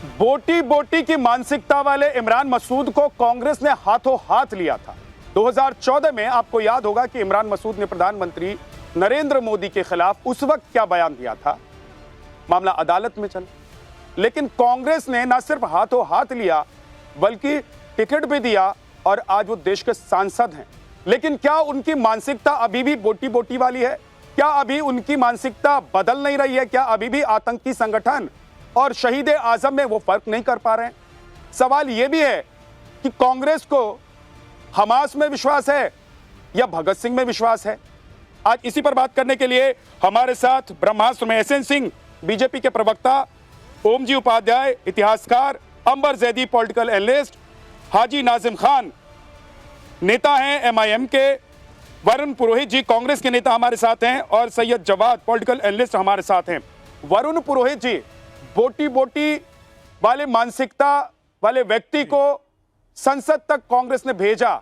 बोटी बोटी की मानसिकता वाले इमरान मसूद को कांग्रेस ने हाथों हाथ लिया था। 2014 में आपको याद होगा कि इमरान मसूद ने प्रधानमंत्री नरेंद्र मोदी के खिलाफ उस वक्त क्या बयान दिया था। मामला अदालत में चला, लेकिन कांग्रेस ने न सिर्फ हाथों हाथ लिया बल्कि टिकट भी दिया और आज वो देश के सांसद हैं। लेकिन क्या उनकी मानसिकता अभी भी बोटी बोटी वाली है? क्या अभी उनकी मानसिकता बदल नहीं रही है? क्या अभी भी आतंकी संगठन और शहीद आजम में वो फर्क नहीं कर पा रहे हैं? सवाल यह भी है कि कांग्रेस को हमास में विश्वास है या भगत सिंह में विश्वास है? आज इसी पर बात करने के लिए हमारे साथ ब्रह्मास्त्र में एसएन सिंह, बीजेपी के प्रवक्ता, ओम जी उपाध्याय, इतिहासकार, अंबर जैदी, पॉलिटिकल एनालिस्ट, हाजी नाजिम खान, नेता हैं एमआईएम के, वरुण पुरोहित जी कांग्रेस के नेता हमारे साथ हैं, और सैयद जवाद, पॉलिटिकल एनालिस्ट हमारे साथ हैं। वरुण पुरोहित जी, बोटी बोटी वाले मानसिकता वाले व्यक्ति को संसद तक कांग्रेस ने भेजा,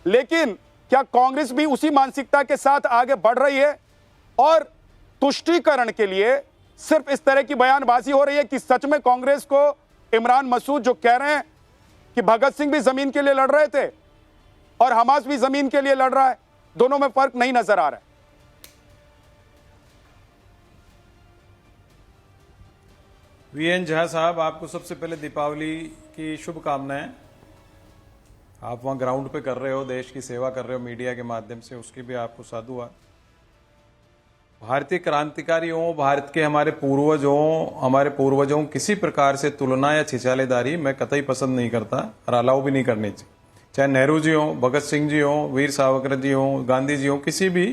लेकिन क्या कांग्रेस भी उसी मानसिकता के साथ आगे बढ़ रही है और तुष्टीकरण के लिए सिर्फ इस तरह की बयानबाजी हो रही है कि सच में कांग्रेस को इमरान मसूद जो कह रहे हैं कि भगत सिंह भी जमीन के लिए लड़ रहे थे और हमास भी जमीन के लिए लड़ रहा है, दोनों में फर्क नहीं नजर आ रहा है? वीएन झा साहब, आपको सबसे पहले दीपावली की शुभकामनाएं। आप वहां ग्राउंड पे कर रहे हो, देश की सेवा कर रहे हो मीडिया के माध्यम से, उसकी भी आपको साधुवाद। भारतीय क्रांतिकारी हों, भारत के हमारे पूर्वजों किसी प्रकार से तुलना या छिछालेदारी मैं कतई पसंद नहीं करता और अलाउ भी नहीं करनी चाहिए। चाहे नेहरू जी हों, भगत सिंह जी हों, वीर सावरकर जी हों, गांधी जी हों, किसी भी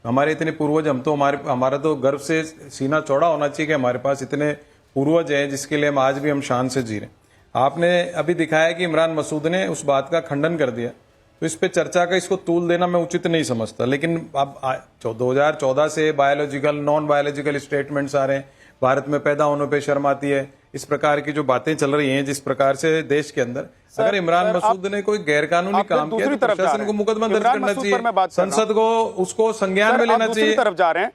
हमारे इतने पूर्वज, हम तो हमारा तो गर्व से सीना चौड़ा होना चाहिए कि हमारे पास इतने पूर्वज हैं जिसके लिए हम आज भी शान से जी रहे हैं। आपने अभी दिखाया कि इमरान मसूद ने उस बात का खंडन कर दिया, तो इस पे चर्चा का इसको तूल देना मैं उचित नहीं समझता। लेकिन अब 2014 से बायोलॉजिकल, नॉन बायोलॉजिकल स्टेटमेंट्स आ रहे हैं, भारत में पैदा होने पे शर्म आती है, इस प्रकार की जो बातें चल रही हैं, जिस प्रकार से देश के अंदर अगर इमरान मसूद ने कोई गैरकानूनी काम किया तो प्रशासन को मुकदमा दर्ज करना चाहिए, संसद को उसको संज्ञान में लेना चाहिए। तरफ जा रहे हैं,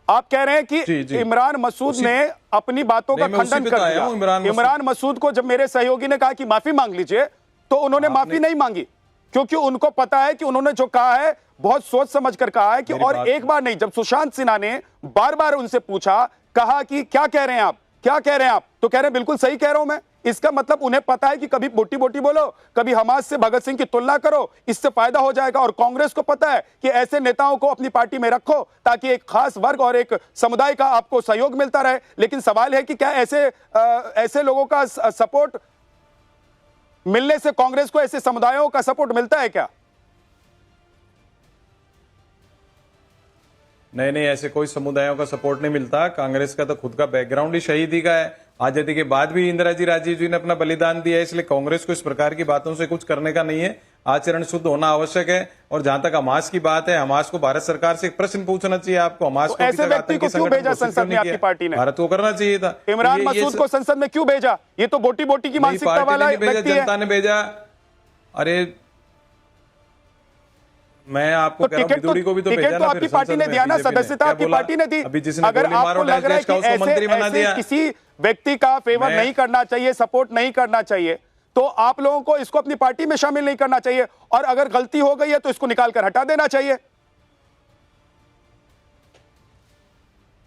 आप कह रहे हैं कि इमरान मसूद ने अपनी बातों का खंडन कर दिया। इमरान मसूद को जब मेरे सहयोगी ने कहा कि माफी मांग लीजिए, तो उन्होंने माफी नहीं मांगी, क्योंकि उनको पता है कि उन्होंने जो कहा है बहुत सोच समझ कर कहा है कि, और एक बार नहीं, जब सुशांत सिन्हा ने बार बार उनसे पूछा, कहा कि क्या कह रहे हैं आप, क्या कह रहे हैं आप, तो कह रहे हैं बिल्कुल सही कह रहा हूं मैं। इसका मतलब उन्हें पता है कि कभी बोटी बोटी बोलो, कभी हमास से भगत सिंह की तुलना करो, इससे फायदा हो जाएगा। और कांग्रेस को पता है कि ऐसे नेताओं को अपनी पार्टी में रखो ताकि एक खास वर्ग और एक समुदाय का आपको सहयोग मिलता रहे। लेकिन सवाल है कि क्या ऐसे लोगों का सपोर्ट मिलने से कांग्रेस को ऐसे समुदायों का सपोर्ट मिलता है क्या? नहीं, ऐसे कोई समुदायों का सपोर्ट नहीं मिलता। कांग्रेस का तो खुद का बैकग्राउंड ही शहीदी का है। आजादी के बाद भी इंदिरा जी, राजीव जी ने अपना बलिदान दिया है, इसलिए कांग्रेस को इस प्रकार की बातों से कुछ करने का नहीं है। आचरण शुद्ध होना आवश्यक है। और जहां तक हमास की बात है, हमास को भारत सरकार से एक प्रश्न पूछना चाहिए आपको, हमास को ऐसे व्यक्ति को क्यों भेजा संसद में आपकी पार्टी ने? भारत को करना चाहिए था। इमरान मसूद को संसद में क्यों भेजा? ये तो बोटी बोटी की मानसिकता वाला व्यक्ति है। जनता ने भेजा। अरे मैं आपको कह रहा हूं, बिदुड़ी को भी तो भेजा ना, आपकी पार्टी ने दिया ना, सदस्यता आपकी पार्टी ने दी। अगर आपको लग रहा है कि ऐसे किसी व्यक्ति का फेवर नहीं करना चाहिए, सपोर्ट नहीं करना चाहिए, तो आप लोगों को इसको अपनी पार्टी में शामिल नहीं करना चाहिए, और अगर गलती हो गई है तो इसको निकाल कर हटा देना चाहिए।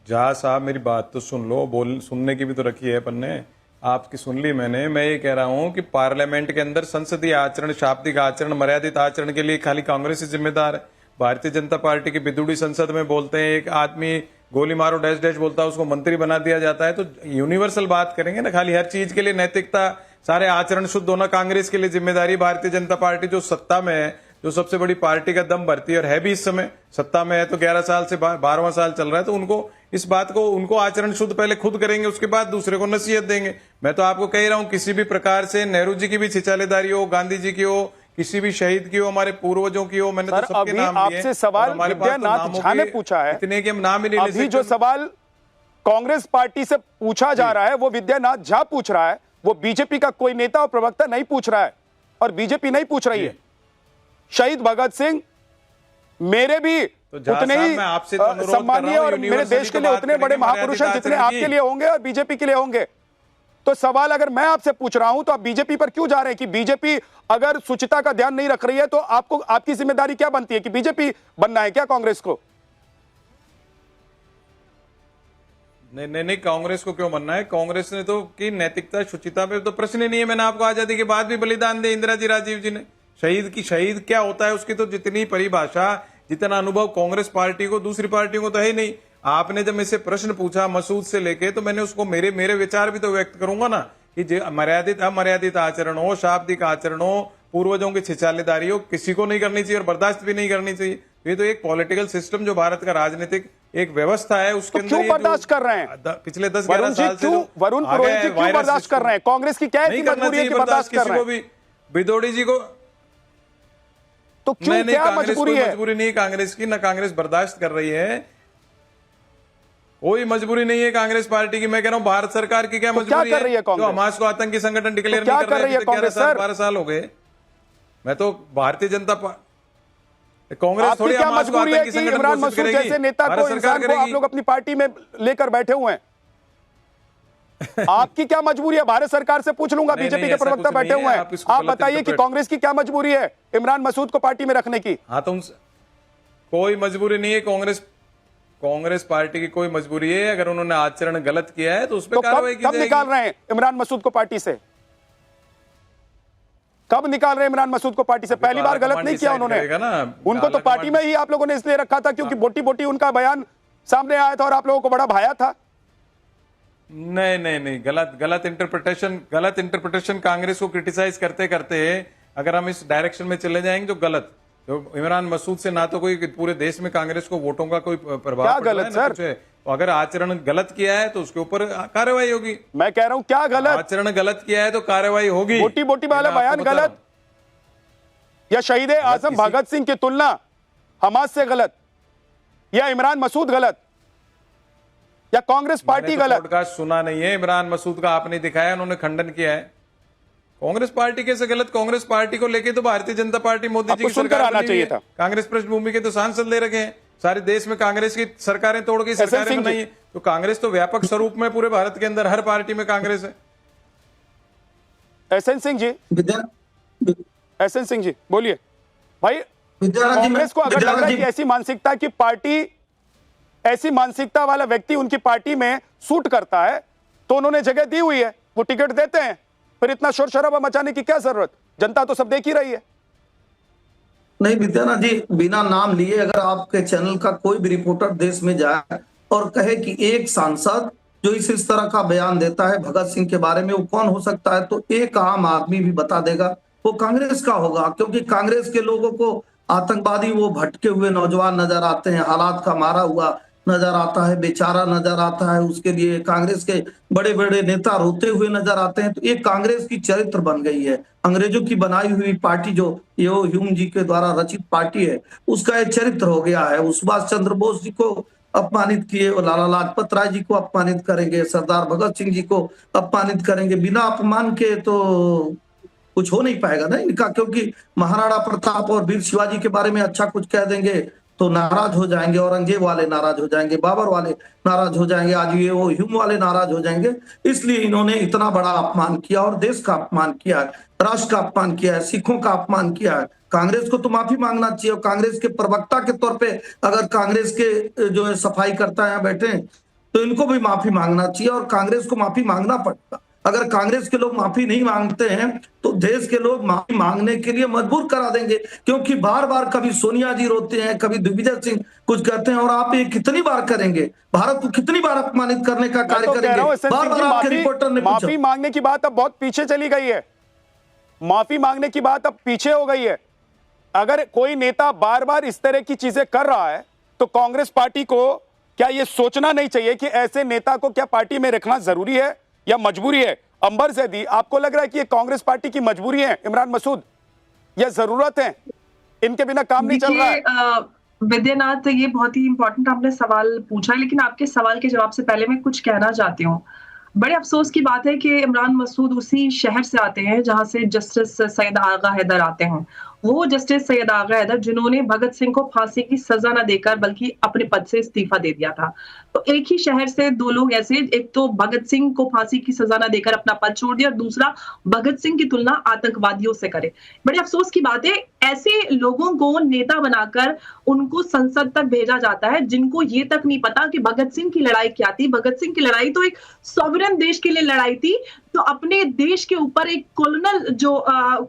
जहा साहब, मेरी बात तो सुन लो, सुनने की भी तो रखी है अपन ने, आपकी सुन ली मैंने। मैं ये कह रहा हूं कि पार्लियामेंट के अंदर संसदीय आचरण, शाब्दिक आचरण, मर्यादित आचरण के लिए खाली कांग्रेस ही जिम्मेदार है। भारतीय जनता पार्टी की बिदुड़ी संसद में बोलते हैं, एक आदमी गोली मारो डैश डैश बोलता है, उसको मंत्री बना दिया जाता है। तो यूनिवर्सल बात करेंगे ना, खाली हर चीज के लिए नैतिकता, सारे आचरण शुद्ध होना कांग्रेस के लिए जिम्मेदारी। भारतीय जनता पार्टी जो सत्ता में है, जो सबसे बड़ी पार्टी का दम भरती है और है भी इस समय सत्ता में है, तो 11 साल से 12वां साल चल रहा है, तो उनको इस बात को, उनको आचरण शुद्ध पहले खुद करेंगे, उसके बाद दूसरे को नसीहत देंगे। मैं तो आपको कह रहा हूं, किसी भी प्रकार से नेहरू जी की भी छिछालेदारी हो, गांधी जी की हो, किसी भी शहीद की हो, हमारे पूर्वजों की हो, मैंने तो सबके नाम लिए। आपसे सवाल विद्यानाथ झा ने पूछा है, इतने कि हम नाम ही नहीं ले सकते। अभी जो सवाल कांग्रेस पार्टी से पूछा जा रहा है वो विद्यानाथ झा पूछ रहा है, वो बीजेपी का कोई नेता और प्रवक्ता नहीं पूछ रहा है, और बीजेपी नहीं पूछ रही है। शहीद भगत सिंह मेरे भी उतने ही सम्मानीय और मेरे देश के लिए उतने बड़े महापुरुष हैं जितने आपके लिए होंगे और बीजेपी के लिए होंगे। तो सवाल अगर मैं आपसे पूछ रहा हूं तो आप बीजेपी पर क्यों जा रहे हैं कि बीजेपी अगर शुचिता का ध्यान नहीं रख रही है तो आपको आपकी जिम्मेदारी क्या बनती है कि बीजेपी बनना है क्या कांग्रेस को? नहीं, कांग्रेस को क्यों बनना है? कांग्रेस ने तो की नैतिकता शुचिता पे तो प्रश्न ही नहीं है। मैंने आपको आजादी के बाद भी बलिदान दिया इंदिरा जी, राजीव जी ने। शहीद क्या होता है उसकी तो जितनी परिभाषा, जितना अनुभव कांग्रेस पार्टी को दूसरी पार्टियों को तो है नहीं। आपने जब मुझसे प्रश्न पूछा मसूद से लेके, तो मैंने उसको मेरे विचार भी तो व्यक्त करूंगा ना कि मर्यादित अमर्यादित आचरण हो, शाब्दिक आचरण हो, पूर्वजों की छिछालेदारी हो, किसी को नहीं करनी चाहिए और बर्दाश्त भी नहीं करनी चाहिए। ये तो एक पॉलिटिकल सिस्टम जो भारत का राजनीतिक एक व्यवस्था है उसके अंदर क्यों बर्दाश्त कर रहे हैं पिछले 10-11 साल से वरुण पुरोहित जी क्यों बर्दाश्त कर रहे हैं? कांग्रेस की क्या ऐसी मजबूरी है कि बर्दाश्त कर रहे हैं? बिदोड़ी जी को तो क्यों, क्या मजबूरी है? मजबूरी नहीं कांग्रेस की, ना कांग्रेस बर्दाश्त कर रही है। कोई मजबूरी नहीं है कांग्रेस पार्टी की। मैं कह रहा हूं भारत सरकार की क्या मजबूरी कर रही है जो हमास को आतंकी संगठन डिक्लेयर नहीं कर रही है? 12 साल हो गए। मैं तो भारतीय जनता पार्टी, कांग्रेस थोड़ी क्या मजबूरी है कि इमरान मसूद जैसे नेता को, इंसान को आप लोग अपनी पार्टी में लेकर बैठे हुए हैं? आपकी क्या मजबूरी है? भारत सरकार से पूछ लूंगा, बीजेपी के प्रवक्ता बैठे हुए हैं। आप बताइए कि कांग्रेस की क्या मजबूरी है इमरान मसूद को पार्टी में रखने की? हाँ, तो कोई मजबूरी नहीं है कांग्रेस पार्टी की, कोई मजबूरी है। अगर उन्होंने आचरण गलत किया है तो उस पर कार्रवाई की जाएगी। कब निकाल रहे हैं इमरान मसूद को पार्टी से? कब निकाल रहे हैं इमरान मसूद को पार्टी से? पहली बार गलत नहीं किया उन्होंने। उनको तो पार्टी में ही आप लोगों ने इसलिए रखा था क्योंकि बोटी बोटी उनका बयान सामने आया था और आप लोगों को बड़ा भाया था। नहीं, गलत इंटरप्रिटेशन कांग्रेस को क्रिटिसाइज करते करते अगर हम इस डायरेक्शन में चले जाएंगे तो गलत। तो इमरान मसूद से ना तो कोई पूरे देश में कांग्रेस को वोटों का कोई प्रभाव क्या पड़ रहा गलत है, सर? तो अगर आचरण गलत किया है तो उसके ऊपर कार्रवाई होगी। मैं कह रहा हूं क्या गलत? आचरण गलत किया है तो कार्रवाई होगी। बोटी बोटी वाला बयान गलत, या शहीद आजम भगत सिंह की तुलना हमास से गलत, या इमरान मसूद गलत, या कांग्रेस पार्टी गलत? पॉडकास्ट सुना नहीं है इमरान मसूद का, आपने दिखाया, उन्होंने खंडन किया है। कांग्रेस पार्टी कैसे गलत? कांग्रेस पार्टी को लेके तो भारतीय जनता पार्टी मोदी जी की सरकार आना चाहिए था। कांग्रेस पृष्ठभूमि के तो सांसद ले रखे हैं। सारे देश में कांग्रेस की सरकारें तोड़ के सरकारें बनाई है। तो कांग्रेस तो व्यापक स्वरूप में पूरे भारत के अंदर हर पार्टी में कांग्रेस है। एसएन सिंह जी बोलिए भाई। कांग्रेस को अगर लग रहा है कि ऐसी मानसिकता की पार्टी, ऐसी मानसिकता वाला व्यक्ति उनकी पार्टी में सूट करता है तो उन्होंने जगह दी हुई है, वो टिकट देते हैं, फिर इतना शोर शराबा मचाने की क्या जरूरत? जनता तो सब देख ही रही है। नहीं विद्यानाथ जी, बिना नाम लिए अगर आपके चैनल का कोई भी रिपोर्टर देश में जाए और कहे कि एक सांसद जो इस तरह का बयान देता है भगत सिंह के बारे में, वो कौन हो सकता है, तो एक आम आदमी भी बता देगा वो कांग्रेस का होगा। क्योंकि कांग्रेस के लोगों को आतंकवादी, वो भटके हुए नौजवान नजर आते हैं, हालात का मारा हुआ नजर आता है, बेचारा नजर आता है, उसके लिए कांग्रेस के बड़े बड़े नेता रोते हुए नजर आते हैं। तो ये कांग्रेस की चरित्र बन गई है। अंग्रेजों की बनाई हुई पार्टी जो यो ह्यूम जी के द्वारा रचित पार्टी है, उसका एक चरित्र हो गया है। वो सुभाष चंद्र बोस जी को अपमानित किए और लाला लाजपत राय जी को अपमानित करेंगे, सरदार भगत सिंह जी को अपमानित करेंगे। बिना अपमान के तो कुछ हो नहीं पाएगा ना इनका। क्योंकि महाराणा प्रताप और वीर शिवाजी के बारे में अच्छा कुछ कह देंगे तो नाराज हो जाएंगे, औरंगजेब वाले नाराज हो जाएंगे, बाबर वाले नाराज हो जाएंगे, आज ये वो ह्यूम वाले नाराज हो जाएंगे। इसलिए इन्होंने इतना बड़ा अपमान किया और देश का अपमान किया है, राष्ट्र का अपमान किया है, सिखों का अपमान किया है। कांग्रेस को तो माफी मांगना चाहिए। और कांग्रेस के प्रवक्ता के तौर पे अगर कांग्रेस के जो है सफाई करता है बैठे, तो इनको भी माफी मांगना चाहिए और कांग्रेस को माफी मांगना पड़ेगा। अगर कांग्रेस के लोग माफी नहीं मांगते हैं तो देश के लोग माफी मांगने के लिए मजबूर करा देंगे। क्योंकि बार बार कभी सोनिया जी रोते हैं, कभी दिग्विजय सिंह कुछ कहते हैं, और आप ये कितनी बार करेंगे? भारत को कितनी बार अपमानित करने का कार्य करेंगे? बार बार आपके रिपोर्टर ने माफी मांगने की बात अब बहुत पीछे चली गई है। माफी मांगने की बात अब पीछे हो गई है। अगर कोई नेता बार बार इस तरह की चीजें कर रहा है तो कांग्रेस पार्टी को क्या यह सोचना नहीं चाहिए कि ऐसे नेता को क्या पार्टी में रखना जरूरी है या मजबूरी है? अंबर ज़ैदी, आपको लग रहा है कि ये कांग्रेस पार्टी की मजबूरी है इमरान मसूद, या जरूरत है? इनके बिना काम नहीं चल रहा है। विद्यानाथ, ये बहुत ही इंपॉर्टेंट आपने सवाल पूछा है, लेकिन आपके सवाल के जवाब से पहले मैं कुछ कहना चाहती हूँ। बड़े अफसोस की बात है कि इमरान मसूद उसी शहर से आते हैं जहां से जस्टिस सैयद आगा हैदर आते हैं, वो जस्टिस सैयद आगा हैदर जिन्होंने भगत सिंह को फांसी की सजा न देकर बल्कि अपने पद से इस्तीफा दे दिया था। तो एक ही शहर से दो लोग ऐसे, एक तो भगत सिंह को फांसी की सजा न देकर अपना पद छोड़ दिया और दूसरा भगत सिंह की तुलना आतंकवादियों से करे। बड़े अफसोस की बात है, ऐसे लोगों को नेता बनाकर उनको संसद तक भेजा जाता है जिनको ये तक नहीं पता कि भगत सिंह की लड़ाई क्या थी। भगत सिंह की लड़ाई तो एक सॉवरेन देश के लिए लड़ाई थी, तो अपने देश के ऊपर एक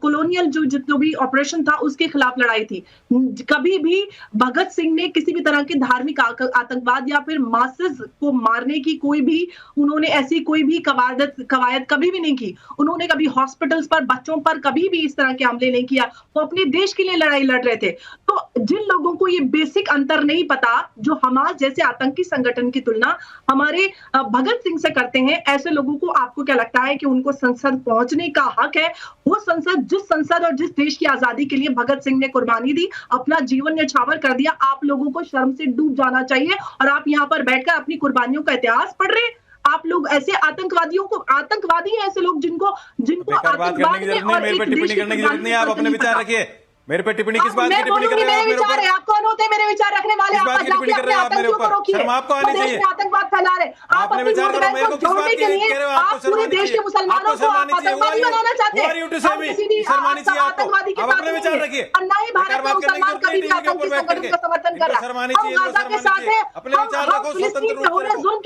कॉलोनियल जो भी ऑपरेशन था उसके खिलाफ लड़ाई थी। कभी भी भगत सिंह ने किसी भी तरह के धार्मिक आतंकवाद या फिर मासेस को मारने की कोई भी उन्होंने ऐसी कोई भी कवायद कभी भी नहीं की। उन्होंने कभी हॉस्पिटल्स पर, बच्चों पर कभी भी इस तरह के हमले नहीं किया। वो अपने देश के लिए लड़ाई लड़ रहे थे। तो जिन लोगों को ये बेसिक अंतर नहीं पता, जो हमास जैसे आतंकी संगठन की तुलना हमारे भगत सिंह से करते हैं, ऐसे लोगों को आपको क्या लगता है कि उनको संसद पहुंचने का हक है? वो संसद, जिस संसद और जिस देश की आजादी के लिए भगत सिंह ने कुर्बानी दी, अपना जीवन न्यौछावर कर दिया, आप लोगों को शर्म से डूब जाना चाहिए। और आप यहाँ पर बैठकर अपनी कुर्बानियों का इतिहास पढ़ रहे हैं। आप लोग ऐसे आतंकवादियों को, आतंकवादी हैं ऐसे लोग जिनको बात करने की जरूरत नहीं, मेरे पे टिप्पणी करने की जरूरत नहीं, आप अपने विचार रखिए। मेरे पे टिप्पणी किस बात की टिप्पणी कर रहे हैं आप मेरे ऊपर? आप कौन होते हैं मेरे विचार रखने वाले? किस बात की टिप्पणी कर रहे हैं आप मेरे ऊपर? शर्म आपको आनी चाहिए। आतंकवाद फैला रहे आप अपने विचार करो, मेरे को किस बात की कह रहे हो? आप पूरे देश के मुसलमानों को आतंकवादी बनाना चाहते हैं। शर्म आनी चाहिए आपको। आप अपने विचार रखिए। और ना ही भारत में मुसलमान कभी भी आतंकी संगठन का समर्थन कर रहा है। हम गाजा के साथ हैं, अपने विचार रखो, फिलिस्तीन पे हो रहे जुल्म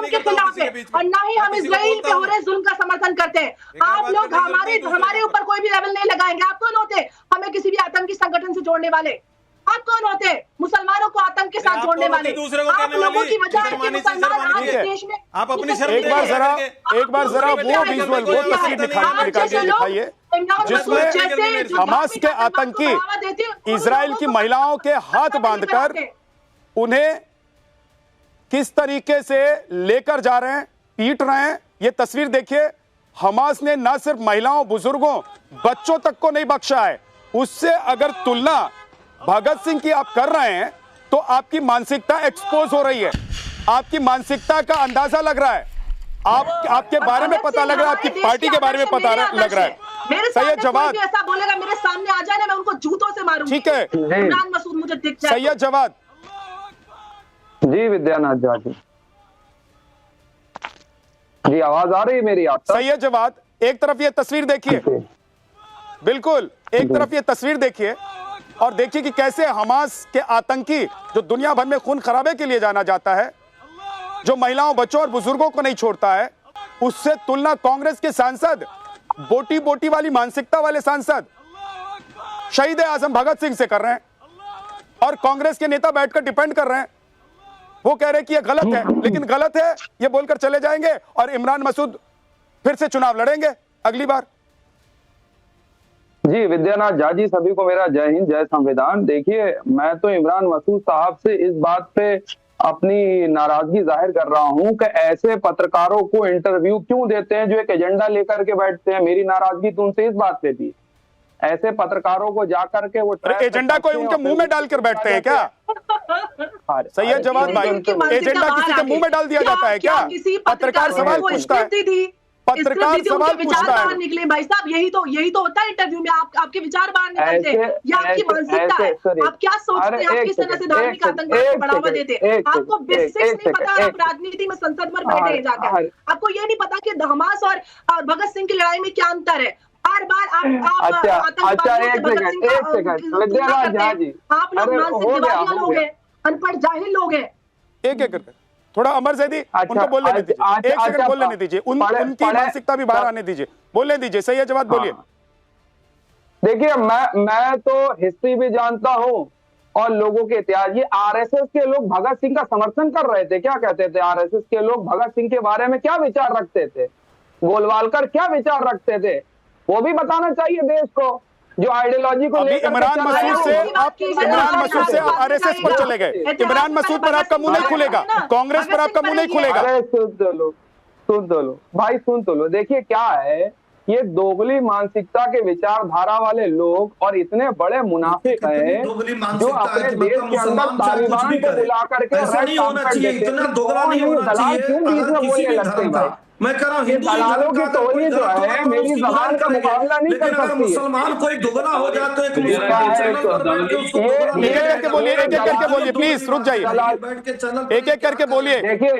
के खिलाफ है, और ना ही हम इजराइल पे हो रहे जुल्म का समर्थन करते हैं। आप लोग हमारे ऊपर कोई भी लेवल नहीं लगाएंगे। आप कौन होते हैं हमें किसी भी आतंकी संगठन से जोड़ने वाले? आप कौन होते हैं मुसलमानों को आतंक के साथ जोड़ने वाले? आप लोगों की वजह है कि मुसलमान आज देश में, आप अपनी एक बार जरा वो विजुअल, वो तस्वीर दिखाइए जिसमें हमास के आतंकी इजराइल की महिलाओं के हाथ बांधकर उन्हें किस तरीके से लेकर जा रहे हैं, पीट रहे हैं। ये तस्वीर देखिए। हमास ने ना सिर्फ महिलाओं, बुजुर्गों, बच्चों तक को नहीं बख्शा है। उससे अगर तुलना भगत सिंह की आप कर रहे हैं तो आपकी मानसिकता एक्सपोज हो रही है। आपकी मानसिकता का अंदाजा लग रहा है। आपके बारे में पता लग रहा है, आपकी पार्टी के बारे में पता लग रहा है। सैयद जवाद ऐसा बोलेगा मेरे सामने आ जाए ना, मैं उनको जूतों से मारूंगा। ठीक है, इमरान मसूद मुझे दिख जाए। सैयद जवाद जी, विद्यानाथ झा जी, आवाज आ रही है मेरी आप तक? सैयद जवाद, एक तरफ ये तस्वीर देखिए, बिल्कुल एक तरफ ये तस्वीर देखिए और देखिए कि कैसे हमास के आतंकी, जो दुनिया भर में खून खराबे के लिए जाना जाता है, जो महिलाओं, बच्चों और बुजुर्गों को नहीं छोड़ता है, उससे तुलना कांग्रेस के सांसद, बोटी बोटी वाली मानसिकता वाले सांसद शहीद आजम भगत सिंह से कर रहे हैं। और कांग्रेस के नेता बैठकर डिपेंड कर रहे हैं। वो कह रहे हैं कि ये गलत है, लेकिन गलत है ये बोलकर चले जाएंगे और इमरान मसूद फिर से चुनाव लड़ेंगे अगली बार। जी, विद्यानाथ झा जी, सभी को मेरा जय हिंद, जय संविधान। देखिए, मैं तो इमरान मसूद साहब से इस बात पे अपनी नाराजगी जाहिर कर रहा हूं कि ऐसे पत्रकारों को इंटरव्यू क्यों देते हैं जो एक एजेंडा लेकर के बैठते हैं। मेरी नाराजगी तो उनसे इस बात पे थी, ऐसे पत्रकारों को जाकर के वो एजेंडा कोई उनके मुंह में डालकर बैठते हैं क्या? सैयद जवाद भाई, एजेंडा किसी के मुंह में डाल दिया जाता है क्या? पत्रकार सवाल पूछता है, पत्रकार सवाल पूछता है। निकले भाई साहब, यही तो होता है इंटरव्यू में। आपके विचार बाहर निकलते हैं, या आपकी मानसिकता है, आप क्या सोचते हैं, आप किस तरह से धार्मिक आतंकवाद को बढ़ावा देते हैं। आपको बेसिक्स नहीं पता, आप राजनीति में संसद में बैठे हैं जाकर। आपको ये नहीं पता कि हमास और भगत सिंह की लड़ाई में क्या अंतर है। बार बार एक सेकंड विद्यानाथ झा जी, आप लोग मानसिक दिवालिया लोग हैं, अनपढ़ जाहिल लोग हैं। एक करके थोड़ा अमर जैदी उनको बोलने दीजिए, एक सेकंड बोलने दीजिए, उनकी मानसिकता भी बाहर आने दीजिए, बोलने दीजिए। सैयद जवाद बोलिए। देखिए, मैं तो हिस्ट्री भी जानता हूं और लोगों के इतिहास। ये आरएसएस के लोग भगत सिंह का समर्थन कर रहे थे। क्या कहते थे आरएसएस के लोग भगत सिंह के बारे में? क्या विचार रखते थे? गोलवालकर क्या विचार रखते थे वो भी बताना चाहिए देश को, जो आइडियोलॉजी को लेकर। इमरान मसूद से आप आरएसएस पर चले गए। इमरान मसूद पर आपका मुंह नहीं खुलेगा, कांग्रेस पर आपका मुंह नहीं खुलेगा। सुन तो लो भाई, सुन तो लो। देखिए क्या है, ये दोगली मानसिकता के विचारधारा वाले लोग और इतने बड़े मुनाफिक हैं जो अपने देश के अंदर तालिबान को बुला करके ऐसा नहीं होना चाहिए, इतना दोगला नहीं होना चाहिए। क्यों बीच में बोलने लगते हैं भाई? मैं कह रहा हूँ ये हिंदू दलालों की टोली जो है मेरी उसकी जबान का करेंगे। मुकाबला नहीं लेकिन कर अगर सकती है। मुसलमान कोई दुगना हो जाए तो एक मुसलमान क्या है चैनल पर बैठ के उसको ये- दुगना ये- नहीं करके बोलिए, एक एक करके बोलिए, प्लीज रुक जाइए। बैठ के चैनल एक एक करके बोलिए, देखिए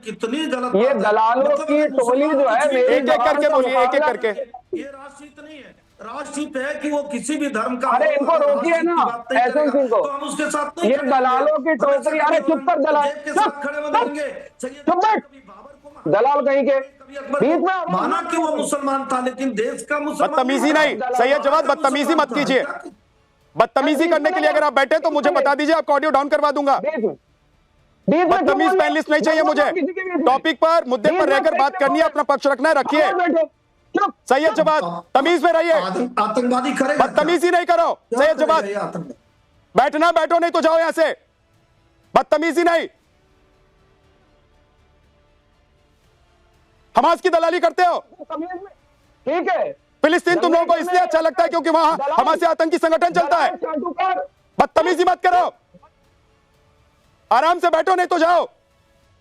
कितनी गलत ये बात है। दलालों मतलब की अगर टोली जो है मुसलमान मेरी एक एक करके बोलिए, एक एक करके। ये राष्ट्रहित नहीं है, राष्ट्रहित है कि वो किसी भी धर्म का अरे हो, इनको अगर रोकिए राष्ट्रहित ना, की बात नहीं ऐसे करेगा, सिंह को। तो हम उसके साथ नहीं ये खड़े दलालों की होंगे। टोकरी, अरे चुप कर दलाल, जेब के चुप, साथ खड़े चुप, होंगे। चुप बैठ, कभी बाबर को मारा, दलाल कहीं के कभी अकबर बीच को में आवाज माना मत कि वो करो। मुसलमान था, लेकिन देश का मुसलमान बदतमीजी था। नहीं, सैयद जवाद बदतमीजी मत कीजिए। बदतमीजी करने के लिए अगर आप बैठे तो मुझे बता दीजिए, आपका ऑडियो डाउन करवा दूंगा। बीच में क्यों बदतमीज बोल रहे हो? पैनलिस्ट नहीं चाहिए मैं बोल मुझे। रहा हूं किसी के बीच में। टॉपिक पर, मुद्दे बीच पर में रहकर कैसे बात करनी है, बोल अपना पक्ष रखना है, रखिए। आवाज बैठो, चुप, सैयद जवाद तमीज में रहिए, आतंकवादी करेगा बदतमीजी नहीं करो। सैयद जवाद बैठना, बैठो, नहीं तो जाओ यहां से। बदतमीजी नहीं। हमास की दलाली करते हो। तमीज में, ठीक है। फिलिस्तीन तुम लोगों को इसलिए अच्छा लगता है क्योंकि वहां हमास से आतंकी संगठन चलता है। बदतमीजी मत करो, आराम से बैठो, नहीं तो जाओ।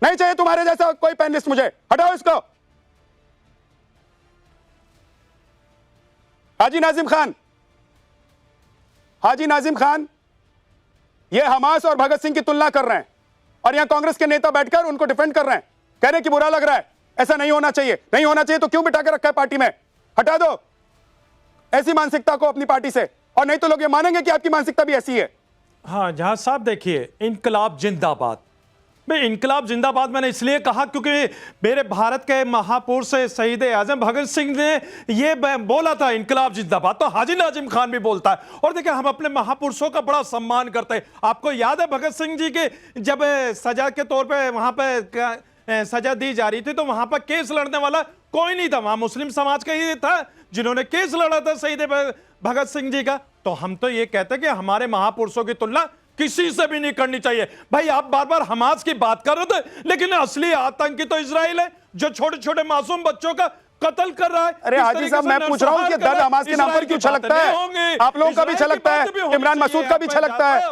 नहीं चाहिए तुम्हारे जैसा कोई पैनलिस्ट मुझे, हटाओ इसको। हाजी नाजिम खान, हाजी नाजिम खान, ये हमास और भगत सिंह की तुलना कर रहे हैं और यहां कांग्रेस के नेता बैठकर उनको डिफेंड कर रहे हैं, कह रहे हैं कि बुरा लग रहा है, ऐसा नहीं होना चाहिए। नहीं होना चाहिए तो क्यों बिठा के रखा है पार्टी में? हटा दो ऐसी मानसिकता को अपनी पार्टी से, और नहीं तो लोग ये मानेंगे कि आपकी मानसिकता भी ऐसी है। हाँ जहां साहब देखिए, इनकलाब जिंदाबाद। भाई इनकलाब जिंदाबाद मैंने इसलिए कहा क्योंकि मेरे भारत के महापुरुष से शहीद आजम भगत सिंह ने ये बोला था इनकलाब जिंदाबाद, तो हाजी नाजिम खान भी बोलता है। और देखिए हम अपने महापुरुषों का बड़ा सम्मान करते हैं। आपको याद है भगत सिंह जी के जब सजा के तौर पे वहां पे सजा दी जा रही थी तो वहां पर केस लड़ने वाला कोई नहीं था, वहां मुस्लिम समाज का ही था जिन्होंने केस लड़ा था शहीद भगत सिंह जी का। तो हम तो ये कहते हैं कि हमारे महापुरुषों की तुलना किसी से भी नहीं करनी चाहिए। भाई आप बार बार हमास की बात कर रहे थे, लेकिन असली आतंकी तो इजराइल है जो छोटे छोटे मासूम बच्चों का कत्ल कर रहा है। अरे हाजी साहब, मैं पूछ रहा हूं कि दर्द हमास के नाम पर क्यों छलकता है? आप लोगों का भी छलकता है, इमरान मसूद का भी छलकता है,